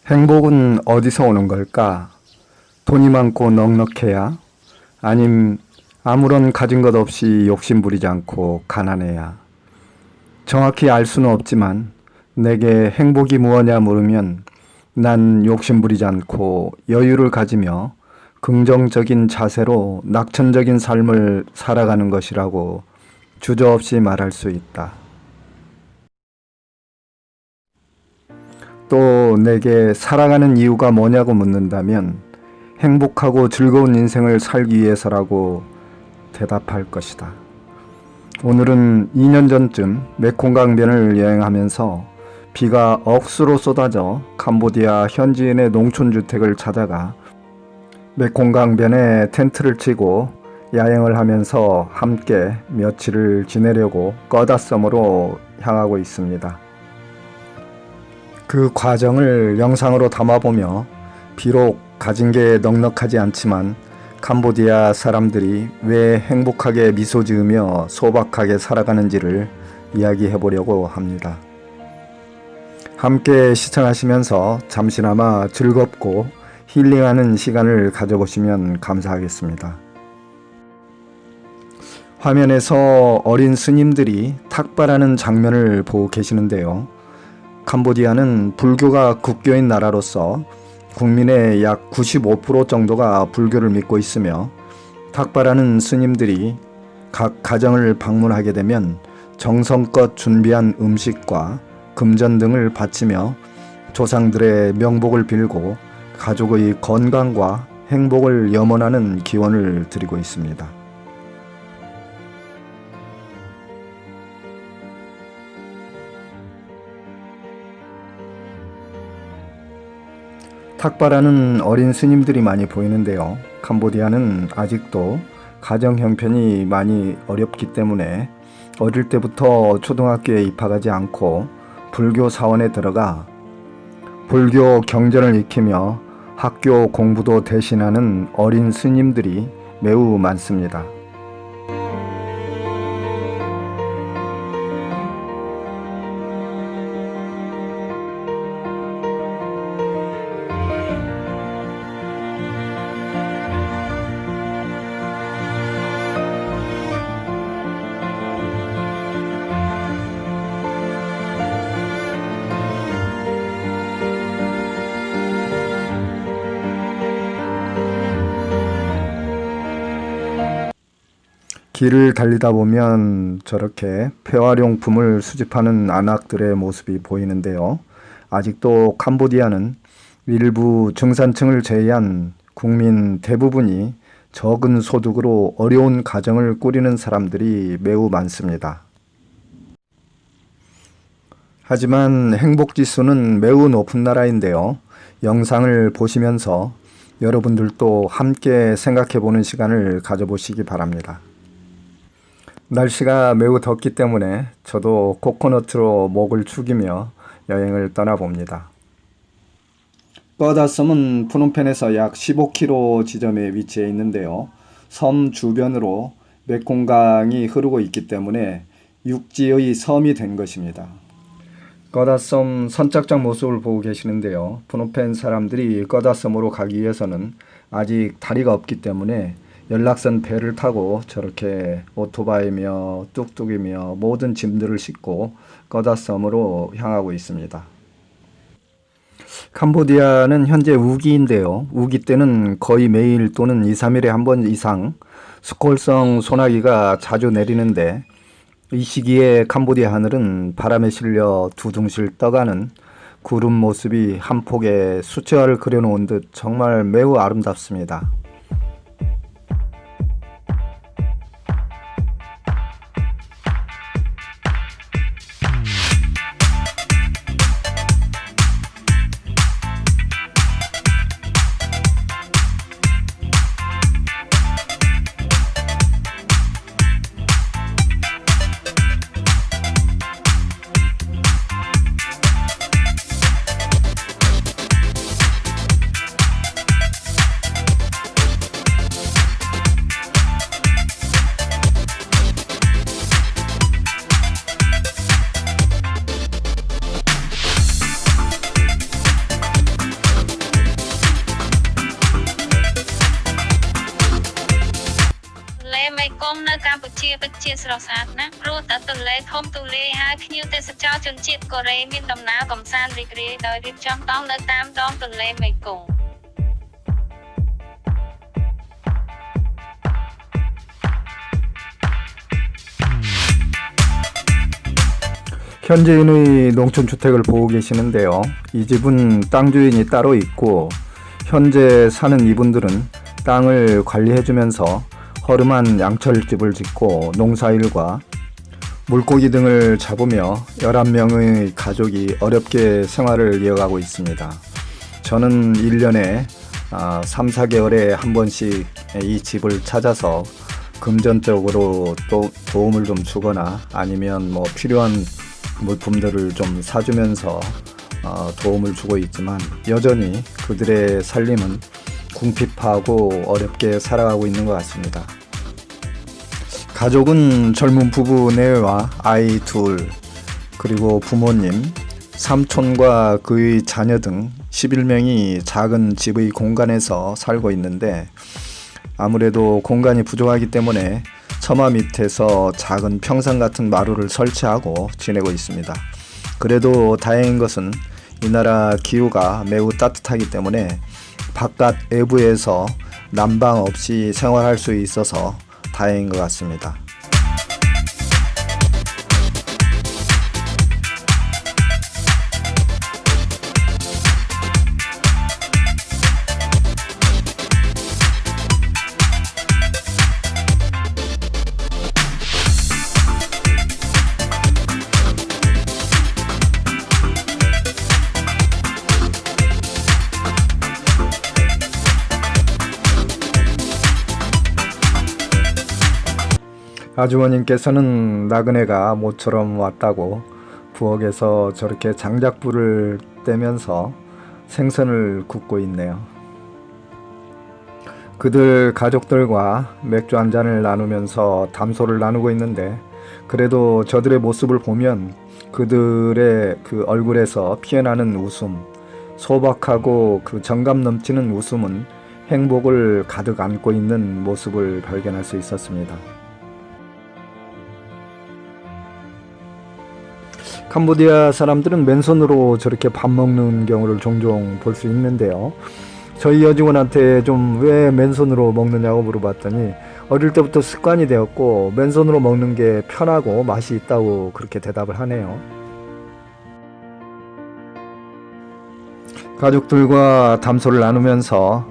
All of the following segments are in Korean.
행복은 어디서 오는 걸까? 돈이 많고 넉넉해야? 아님 아무런 가진 것 없이 욕심 부리지 않고 가난해야? 정확히 알 수는 없지만 내게 행복이 무엇냐 물으면 난 욕심 부리지 않고 여유를 가지며 긍정적인 자세로 낙천적인 삶을 살아가는 것이라고 주저없이 말할 수 있다. 또 내게 살아가는 이유가 뭐냐고 묻는다면 행복하고 즐거운 인생을 살기 위해서라고 대답할 것이다. 오늘은 2년 전쯤 메콩강변을 여행하면서 비가 억수로 쏟아져 캄보디아 현지인의 농촌주택을 찾아가 메콩강변에 텐트를 치고 야영을 하면서 함께 며칠을 지내려고 꺼다섬으로 향하고 있습니다. 그 과정을 영상으로 담아보며 비록 가진 게 넉넉하지 않지만 캄보디아 사람들이 왜 행복하게 미소 지으며 소박하게 살아가는지를 이야기해보려고 합니다. 함께 시청하시면서 잠시나마 즐겁고 힐링하는 시간을 가져보시면 감사하겠습니다. 화면에서 어린 스님들이 탁발하는 장면을 보고 계시는데요. 캄보디아는 불교가 국교인 나라로서 국민의 약 95% 정도가 불교를 믿고 있으며 탁발하는 스님들이 각 가정을 방문하게 되면 정성껏 준비한 음식과 금전 등을 바치며 조상들의 명복을 빌고 가족의 건강과 행복을 염원하는 기원을 드리고 있습니다. 탁발하는 어린 스님들이 많이 보이는데요. 캄보디아는 아직도 가정 형편이 많이 어렵기 때문에 어릴 때부터 초등학교에 입학하지 않고 불교 사원에 들어가 불교 경전을 익히며 학교 공부도 대신하는 어린 스님들이 매우 많습니다. 길을 달리다 보면 저렇게 폐활용품을 수집하는 안악들의 모습이 보이는데요. 아직도 캄보디아는 일부 중산층을 제외한 국민 대부분이 적은 소득으로 어려운 가정을 꾸리는 사람들이 매우 많습니다. 하지만 행복지수는 매우 높은 나라인데요. 영상을 보시면서 여러분들도 함께 생각해보는 시간을 가져보시기 바랍니다. 날씨가 매우 덥기 때문에 저도 코코넛으로 목을 축이며 여행을 떠나봅니다. 꺼다섬은 푸놈펜에서 약 15km 지점에 위치해 있는데요. 섬 주변으로 메콩강이 흐르고 있기 때문에 육지의 섬이 된 것입니다. 꺼다섬 선착장 모습을 보고 계시는데요. 푸놈펜 사람들이 꺼다섬으로 가기 위해서는 아직 다리가 없기 때문에 연락선 배를 타고 저렇게 오토바이며 뚝뚝이며 모든 짐들을 싣고 꺼다섬으로 향하고 있습니다. 캄보디아는 현재 우기인데요. 우기 때는 거의 매일 또는 2, 3일에 한 번 이상 스콜성 소나기가 자주 내리는데 이 시기에 캄보디아 하늘은 바람에 실려 두둥실 떠가는 구름 모습이 한 폭의 수채화를 그려놓은 듯 정말 매우 아름답습니다. ជាស្រស់ស្អាតណាស់ព្រោះតែទន្លេធំទូលាយហើយភ្ញៀវទេសចរជនជាតិកូរ៉េមានដំណើរកម្សាន្តរីករាយដោយរៀបចំតង់នៅតាមដងទន្លេមេគង្គ 현지인의 농촌주택을 보고 계시는데요. 이 집은 땅 주인이 따로 있고 현재 사는 이분들은 땅을 관리해주면서 허름한 양철집을 짓고 농사일과 물고기 등을 잡으며 11명의 가족이 어렵게 생활을 이어가고 있습니다. 저는 1년에 3, 4개월에 한 번씩 이 집을 찾아서 금전적으로 또 도움을 좀 주거나 아니면 뭐 필요한 물품들을 좀 사주면서 도움을 주고 있지만 여전히 그들의 살림은 궁핍하고 어렵게 살아가고 있는 것 같습니다. 가족은 젊은 부부 내외와 아이 둘, 그리고 부모님, 삼촌과 그의 자녀 등 11명이 작은 집의 공간에서 살고 있는데 아무래도 공간이 부족하기 때문에 처마 밑에서 작은 평상 같은 마루를 설치하고 지내고 있습니다. 그래도 다행인 것은 이 나라 기후가 매우 따뜻하기 때문에 바깥 외부에서 난방 없이 생활할 수 있어서 다행인 것 같습니다. 아주머님께서는 나그네가 모처럼 왔다고 부엌에서 저렇게 장작불을 떼면서 생선을 굽고 있네요. 그들 가족들과 맥주 한 잔을 나누면서 담소를 나누고 있는데 그래도 저들의 모습을 보면 그들의 그 얼굴에서 피어나는 웃음, 소박하고 그 정감 넘치는 웃음은 행복을 가득 안고 있는 모습을 발견할 수 있었습니다. 캄보디아 사람들은 맨손으로 저렇게 밥 먹는 경우를 종종 볼 수 있는데요. 저희 여직원한테 좀 왜 맨손으로 먹느냐고 물어봤더니 어릴 때부터 습관이 되었고 맨손으로 먹는 게 편하고 맛이 있다고 그렇게 대답을 하네요. 가족들과 담소를 나누면서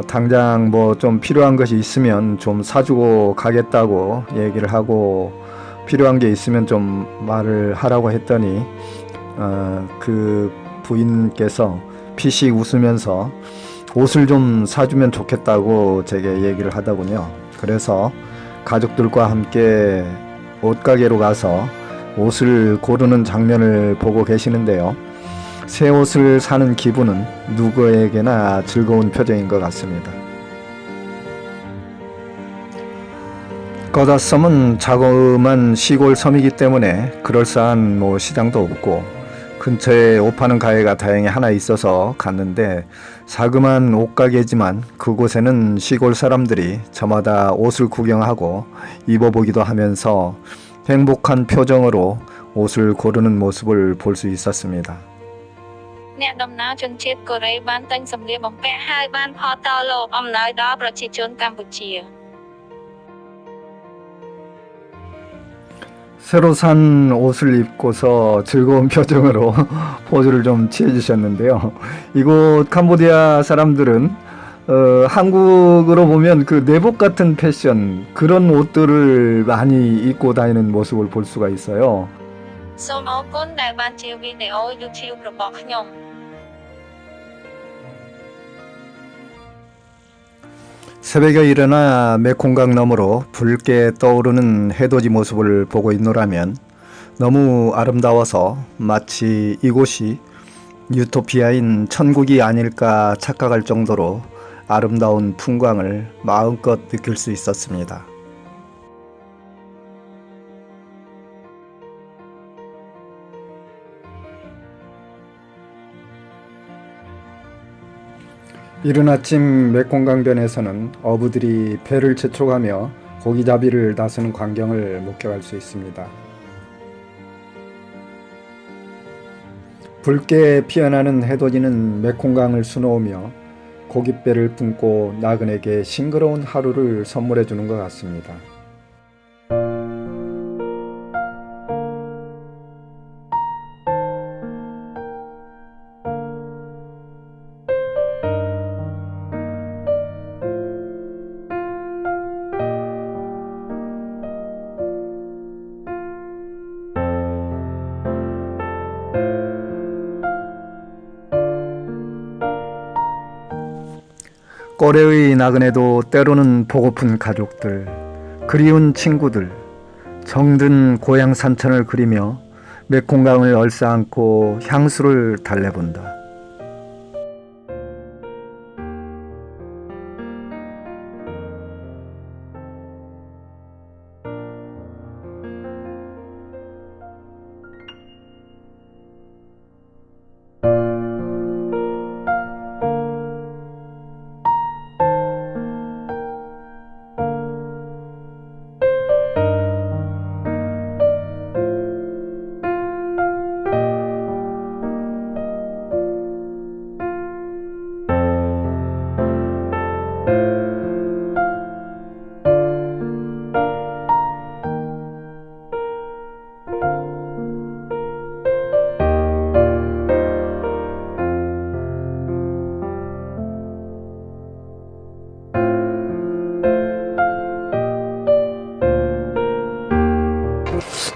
당장 뭐 좀 필요한 것이 있으면 좀 사주고 가겠다고 얘기를 하고 필요한 게 있으면 좀 말을 하라고 했더니 그 부인께서 피식 웃으면서 옷을 좀 사주면 좋겠다고 제게 얘기를 하더군요. 그래서 가족들과 함께 옷가게로 가서 옷을 고르는 장면을 보고 계시는데요. 새 옷을 사는 기분은 누구에게나 즐거운 표정인 것 같습니다. 거다섬은 자그마한 시골 섬이기 때문에 그럴싸한 뭐 시장도 없고 근처에 옷 파는 가게가 다행히 하나 있어서 갔는데 자그마한 옷가게지만 그곳에는 시골 사람들이 저마다 옷을 구경하고 입어보기도 하면서 행복한 표정으로 옷을 고르는 모습을 볼 수 있었습니다. អ្នកដំណើរជនជាតិកូរ៉េបានទិញសម្លៀកបំពាក់ហើយបានផតតលោកអំណោយដល់ប្រជាជនកម្ពុជា 새로 산 옷을 입고서 즐거운 표정으로 포즈를 좀 취해주셨는데요. 이곳 캄보디아 사람들은 한국으로 보면 그 내복 같은 패션 그런 옷들을 많이 입고 다니는 모습을 볼 수가 있어요. សូមអរគុណដែលបានជាវីដេអូ YouTube របស់ខ្ញុំ 새벽에 일어나 메콩강 너머로 붉게 떠오르는 해돋이 모습을 보고 있노라면 너무 아름다워서 마치 이곳이 유토피아인 천국이 아닐까 착각할 정도로 아름다운 풍광을 마음껏 느낄 수 있었습니다. 이른 아침 메콩강변에서는 어부들이 배를 재촉하며 고기잡이를 나서는 광경을 목격할 수 있습니다. 붉게 피어나는 해돋이는 메콩강을 수놓으며 고깃배를 품고 나그네에게 싱그러운 하루를 선물해 주는 것 같습니다. 꼬레의 나그네도 때로는 보고픈 가족들, 그리운 친구들, 정든 고향 산천을 그리며 메콩강을 얼싸안고 향수를 달래본다.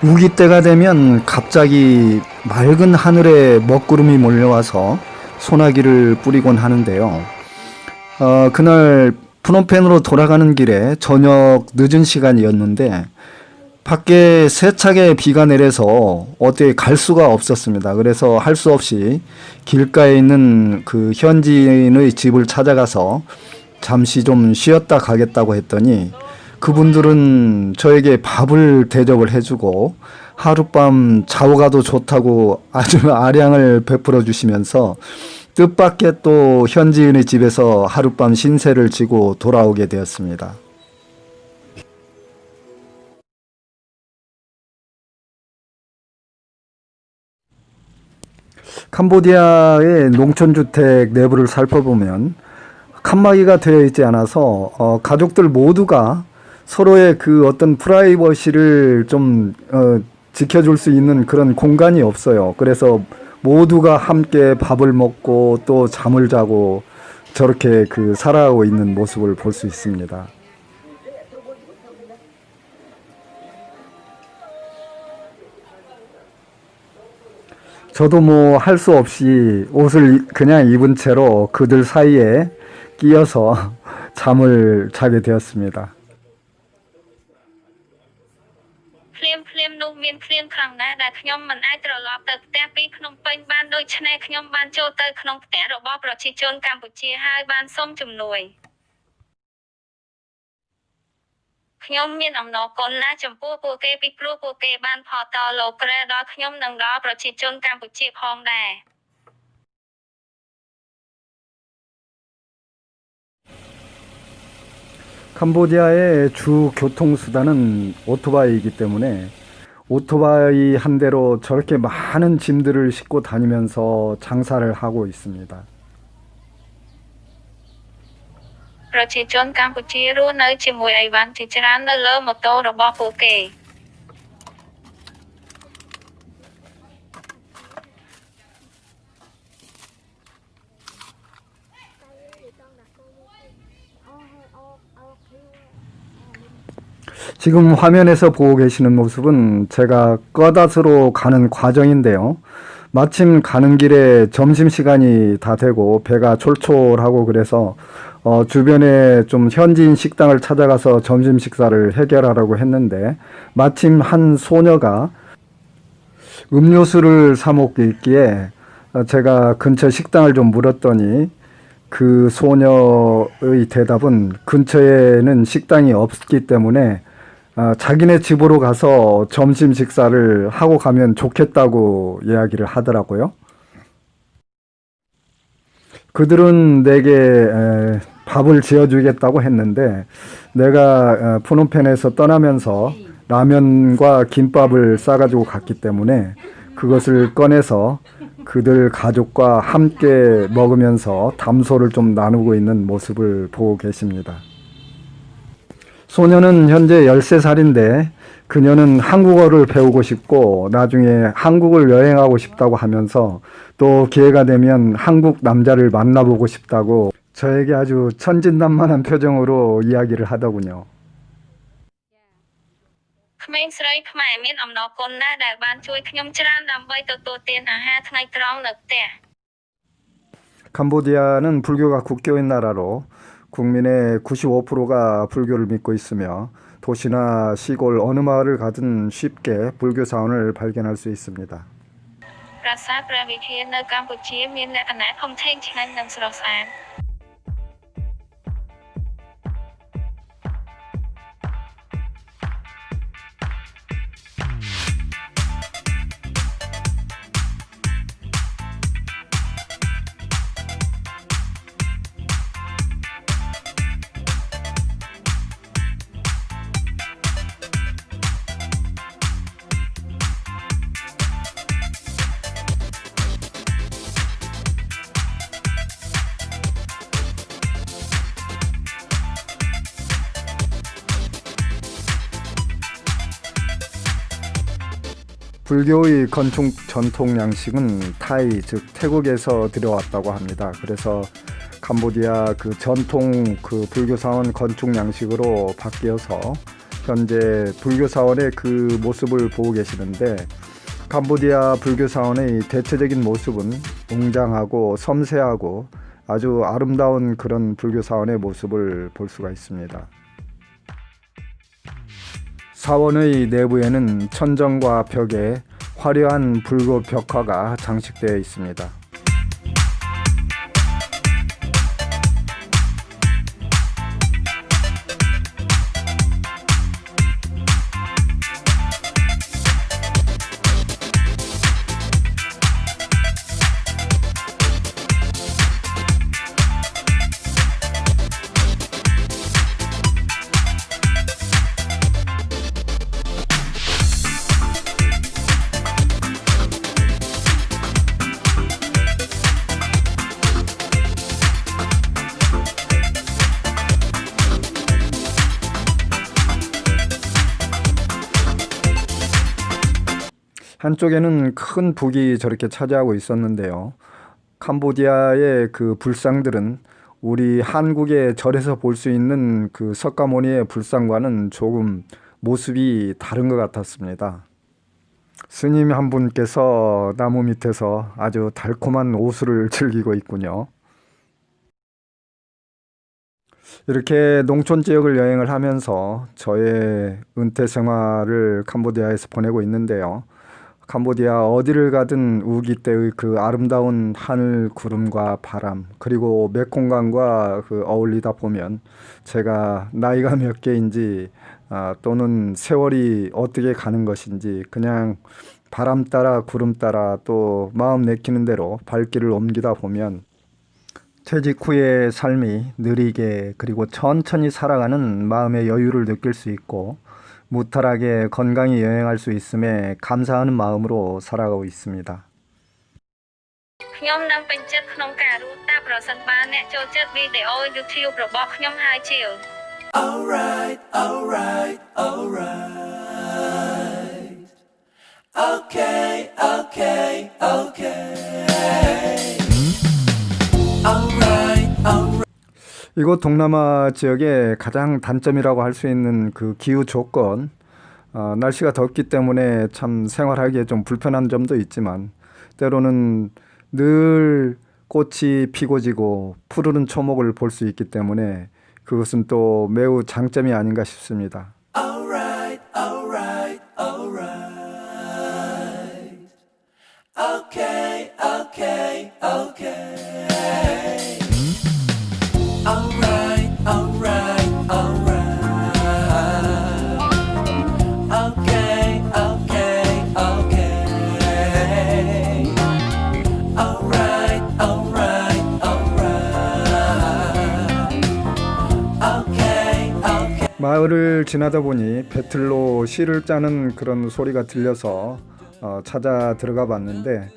우기 때가 되면 갑자기 맑은 하늘에 먹구름이 몰려와서 소나기를 뿌리곤 하는데요. 그날 프놈펜으로 돌아가는 길에 저녁 늦은 시간이었는데 밖에 세차게 비가 내려서 어떻게 갈 수가 없었습니다. 그래서 할 수 없이 길가에 있는 그 현지인의 집을 찾아가서 잠시 좀 쉬었다 가겠다고 했더니 그분들은 저에게 밥을 대접을 해주고 하룻밤 자고 가도 좋다고 아주 아량을 베풀어 주시면서 뜻밖의 또 현지인의 집에서 하룻밤 신세를 지고 돌아오게 되었습니다. 캄보디아의 농촌주택 내부를 살펴보면 칸막이가 되어 있지 않아서 가족들 모두가 서로의 그 어떤 프라이버시를 좀 지켜줄 수 있는 그런 공간이 없어요. 그래서 모두가 함께 밥을 먹고 또 잠을 자고 저렇게 그 살아가고 있는 모습을 볼 수 있습니다. 저도 뭐 할 수 없이 옷을 그냥 입은 채로 그들 사이에 끼어서 잠을 자게 되었습니다. ភ្លាមនោះមានភ្លៀងខ្លាំងណាស់ដែលខ្ញុំមិនអាចត្រឡប់ទៅផ្ទះពីភ្នំពេញបានដូច្នេះខ្ញុំបានចូលទៅក្នុងផ្ទះរបស់ប្រជាជនកម្ពុជាហើយបានសុំជំនួយខ្ញុំមានអំណរគុណណាស់ចំពោះពួកគេពីព្រោះពួកគេបានផលតលោកក្រែដល់ខ្ញុំនិងដល់ប្រជាជនកម្ពុជាផងដែរ 캄보디아의 주 교통수단은 오토바이이기 때문에 오토바이 한 대로 저렇게 많은 짐들을 싣고 다니면서 장사를 하고 있습니다. ប្រជាជនកម្ពុជារស់នៅជាមួយអីវ៉ាន់ជាច្រើននៅលើម៉ូតូរបស់ពួកគេ 지금 화면에서 보고 계시는 모습은 제가 꺼닷으로 가는 과정인데요. 마침 가는 길에 점심시간이 다 되고 배가 촐촐하고 그래서 주변에 좀 현지인 식당을 찾아가서 점심 식사를 해결하라고 했는데 마침 한 소녀가 음료수를 사 먹기에 제가 근처 식당을 좀 물었더니 그 소녀의 대답은 근처에는 식당이 없기 때문에 자기네 집으로 가서 점심 식사를 하고 가면 좋겠다고 이야기를 하더라고요. 그들은 내게 밥을 지어주겠다고 했는데 내가 푸놈펜에서 떠나면서 라면과 김밥을 싸가지고 갔기 때문에 그것을 꺼내서 그들 가족과 함께 먹으면서 담소를 좀 나누고 있는 모습을 보고 계십니다. 소녀는 현재 13살인데 그녀는 한국어를 배우고 싶고 나중에 한국을 여행하고 싶다고 하면서 또 기회가 되면 한국 남자를 만나보고 싶다고 저에게 아주 천진난만한 표정으로 이야기를 하더군요. ក្មេងស្រីខ្មែរមានអំណរគុណណាស់ដែលបានជួយខ្ញុំច្រើនដើម្បីទទួលទានអាហារថ្ងៃត្រង់នៅផ្ទះ 캄보디아는 불교가 국교인 나라로 국민의 95%가 불교를 믿고 있으며 도시나 시골 어느 마을을 가든 쉽게 불교 사원을 발견할 수 있습니다. ប្រាសាទព្រះវិហារនៅកម្ពុជាមានលក្ខណៈធំធេងឆ្ងាញ់និងស្រស់ស្អាត 불교의 건축 전통 양식은 타이, 즉 태국에서 들여왔다고 합니다. 그래서 캄보디아 그 전통 그 불교 사원 건축 양식으로 바뀌어서 현재 불교 사원의 그 모습을 보고 계시는데 캄보디아 불교 사원의 대체적인 모습은 웅장하고 섬세하고 아주 아름다운 그런 불교 사원의 모습을 볼 수가 있습니다. 사원의 내부에는 천정과 벽에 화려한 불교 벽화가 장식되어 있습니다. 한쪽에는 큰 북이 저렇게 차지하고 있었는데요. 캄보디아의 그 불상들은 우리 한국의 절에서 볼 수 있는 그 석가모니의 불상과는 조금 모습이 다른 것 같았습니다. 스님 한 분께서 나무 밑에서 아주 달콤한 오수를 즐기고 있군요. 이렇게 농촌 지역을 여행을 하면서 저의 은퇴 생활을 캄보디아에서 보내고 있는데요. 캄보디아 어디를 가든 우기 때의 그 아름다운 하늘, 구름과 바람, 그리고 메콩강과 그 어울리다 보면 제가 나이가 몇 개인지 또는 세월이 어떻게 가는 것인지 그냥 바람 따라 구름 따라 또 마음 내키는 대로 발길을 옮기다 보면 퇴직 후의 삶이 느리게 그리고 천천히 살아가는 마음의 여유를 느낄 수 있고 무탈하게 건강히 여행할 수 있음에 감사하는 마음으로 살아가고 있습니다. ខ្ញុំនឹងពេញចិត្តក្នុងការរស់តែប្រសិនបើអ្នកចូលចិត្តវីដេអូ YouTube របស់ខ្ញុំហើយជា Alright, alright, alright. Okay, okay, okay. Alright, alright. 이곳 동남아 지역의 가장 단점이라고 할 수 있는 그 기후 조건, 날씨가 덥기 때문에 참 생활하기에 좀 불편한 점도 있지만 때로는 늘 꽃이 피고 지고 푸르른 초목을 볼 수 있기 때문에 그것은 또 매우 장점이 아닌가 싶습니다. Alright, alright, alright. Okay, okay, okay. Alright, alright, alright. Okay, okay, okay. Alright, alright, alright. 마을을 지나다 보니 배틀로 시를 짜는 그런 소리가 들려서 찾아 들어가 봤는데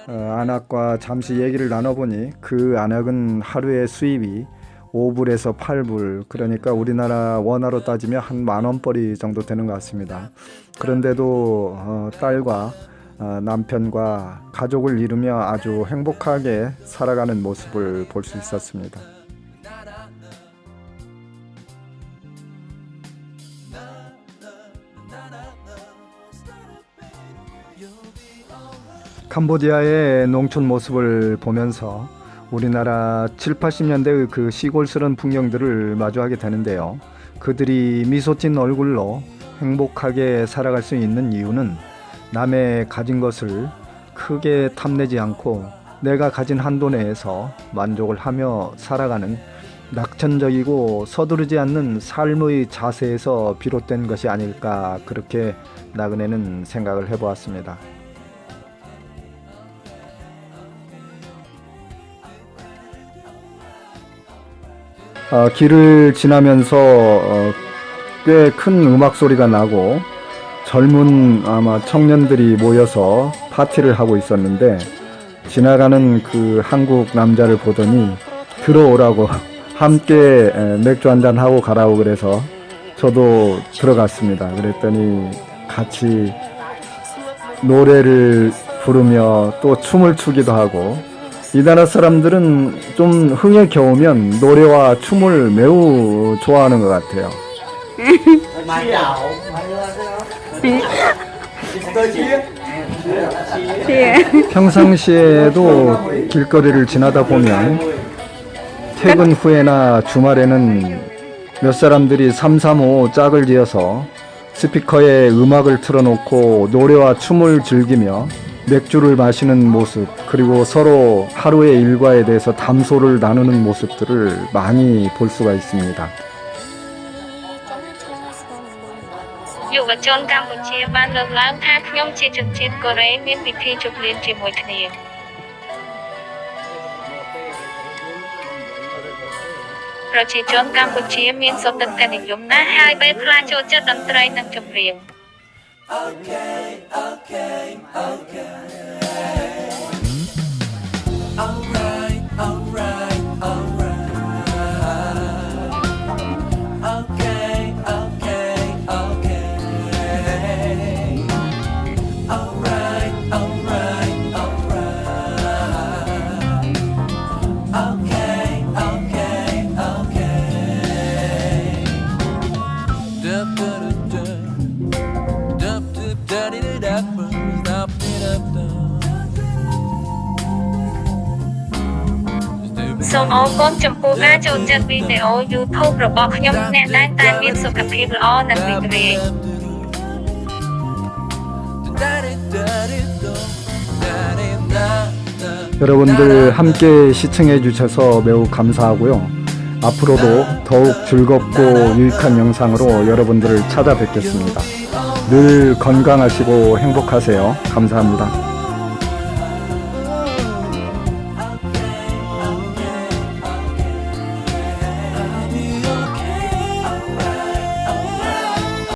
안악과 잠시 얘기를 나눠보니 그 안악은 하루에 수입이 5불에서 8불, 그러니까 우리나라 원화로 따지면 한 10,000원벌이 정도 되는 것 같습니다. 그런데도 딸과 남편과 가족을 이루며 아주 행복하게 살아가는 모습을 볼 수 있었습니다. 캄보디아의 농촌 모습을 보면서 우리나라 7, 80년대의 그 시골스러운 풍경들을 마주하게 되는데요. 그들이 미소 띤 얼굴로 행복하게 살아갈 수 있는 이유는 남의 가진 것을 크게 탐내지 않고 내가 가진 한도 내에서 만족을 하며 살아가는 낙천적이고 서두르지 않는 삶의 자세에서 비롯된 것이 아닐까, 그렇게 나그네는 생각을 해보았습니다. 길을 지나면서 꽤 큰 음악 소리가 나고 젊은 아마 청년들이 모여서 파티를 하고 있었는데, 지나가는 그 한국 남자를 보더니 들어오라고 함께 맥주 한잔 하고 가라고 그래서 저도 들어갔습니다. 그랬더니 같이 노래를 부르며 또 춤을 추기도 하고, 이 나라 사람들은 좀 흥에 겨우면 노래와 춤을 매우 좋아하는 것 같아요. 평상시에도 길거리를 지나다 보면 퇴근 후에나 주말에는 몇 사람들이 335 짝을 지어서 스피커에 음악을 틀어놓고 노래와 춤을 즐기며 맥주를 마시는 모습, 그리고 서로 하루의 일과에 대해서 담소를 나누는 모습들을 많이 볼 수가 있습니다. យុវជនកម្ពុជាបានលើកឡើងថាខ្ញុំជាជនជាតិកូរ៉េមានពិធីជប់លៀងជាមួយគ្នា ប្រជាជនកម្ពុជាមានសុទិដ្ឋិនិយមណាស់ហើយពេលខ្លះចូលចិត្តតន្ត្រីនិងចម្រៀង Okay, okay, okay. Alright, alright, alright. Okay, okay, okay. Alright, alright, alright. Okay, okay, okay. Dup, dup, dup, dup, dup, da-di-da-da, dup, dup, សូមអរគុណចំពោះការចូលចិត្តវីដេអូ YouTube របស់ខ្ញុំអ្នកតែងតែមានសុខភាពល្អនិងរីករាយ 여러분들 함께 시청해 주셔서 매우 감사하고요. 앞으로도 더욱 즐겁고 유익한 영상으로 여러분들을 찾아뵙겠습니다. 늘 건강하시고 행복하세요. 감사합니다.